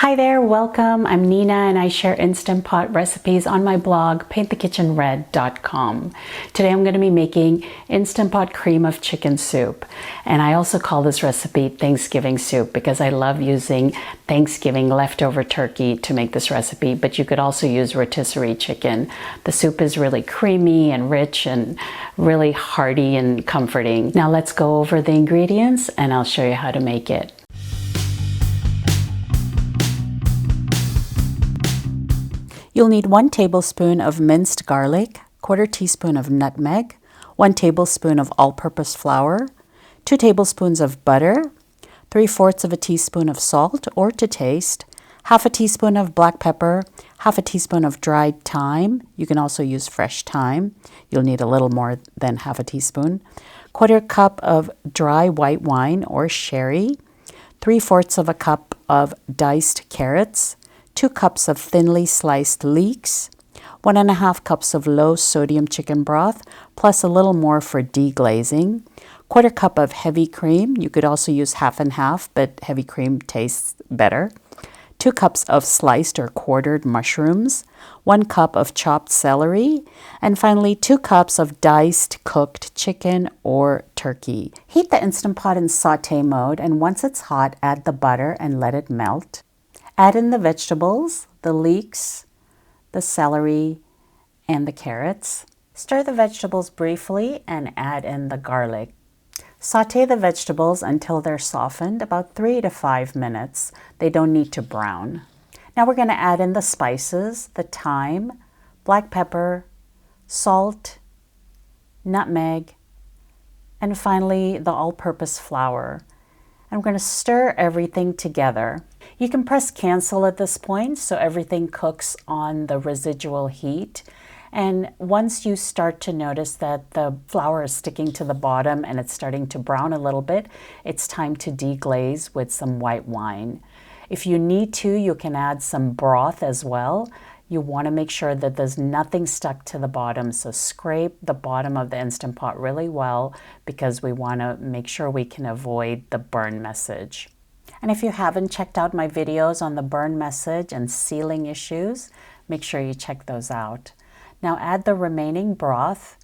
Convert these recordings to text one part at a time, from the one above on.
Hi there, welcome. I'm Nina and I share Instant Pot recipes on my blog, paintthekitchenred.com. Today I'm going to be making Instant Pot cream of chicken soup. And I also call this recipe Thanksgiving soup because I love using Thanksgiving leftover turkey to make this recipe, but you could also use rotisserie chicken. The soup is really creamy and rich and really hearty and comforting. Now let's go over the ingredients and I'll show you how to make it. You'll need 1 tablespoon of minced garlic, 1/4 teaspoon of nutmeg, 1 tablespoon of all-purpose flour, 2 tablespoons of butter, 3/4 of a teaspoon of salt or to taste, 1/2 teaspoon of black pepper, 1/2 teaspoon of dried thyme. You can also use fresh thyme. You'll need a little more than 1/2 teaspoon. 1/4 cup of dry white wine or sherry, 3/4 of a cup of diced carrots, 2 cups of thinly sliced leeks, 1½ cups of low sodium chicken broth, plus a little more for deglazing, 1/4 cup of heavy cream. You could also use half and half, but heavy cream tastes better. 2 cups of sliced or quartered mushrooms, 1 cup of chopped celery, and finally 2 cups of diced cooked chicken or turkey. Heat the Instant Pot in sauté mode, and once it's hot, add the butter and let it melt. Add in the vegetables, the leeks, the celery, and the carrots. Stir the vegetables briefly and add in the garlic. Sauté the vegetables until they're softened, about 3 to 5 minutes. They don't need to brown. Now we're going to add in the spices, the thyme, black pepper, salt, nutmeg, and finally the all-purpose flour. And we're going to stir everything together. You can press cancel at this point so everything cooks on the residual heat. And once you start to notice that the flour is sticking to the bottom and it's starting to brown a little bit, it's time to deglaze with some white wine. If you need to, you can add some broth as well. You want to make sure that there's nothing stuck to the bottom, so scrape the bottom of the Instant Pot really well because we want to make sure we can avoid the burn message. And if you haven't checked out my videos on the burn message and sealing issues, make sure you check those out. Now add the remaining broth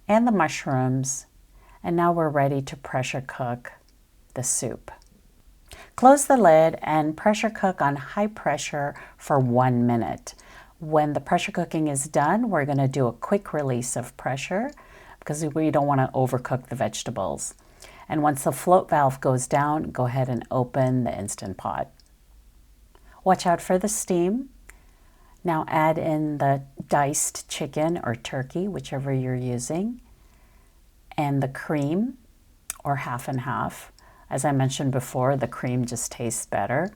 and the mushrooms, and now we're ready to pressure cook the soup. Close the lid and pressure cook on high pressure for 1 minute. When the pressure cooking is done, we're going to do a quick release of pressure because we don't want to overcook the vegetables. And once the float valve goes down, go ahead and open the Instant Pot. Watch out for the steam. Now add in the diced chicken or turkey, whichever you're using, and the cream, or half and half. As I mentioned before, the cream just tastes better.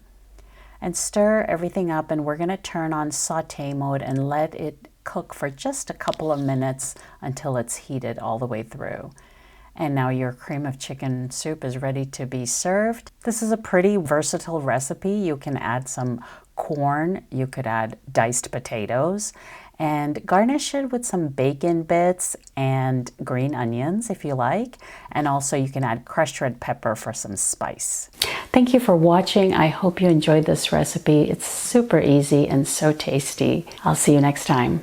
And stir everything up, and we're going to turn on sauté mode and let it cook for just a couple of minutes until it's heated all the way through. And now your cream of chicken soup is ready to be served. This is a pretty versatile recipe. You can add some corn, you could add diced potatoes, and garnish it with some bacon bits and green onions if you like. And also you can add crushed red pepper for some spice. Thank you for watching. I hope you enjoyed this recipe. It's super easy and so tasty. I'll see you next time.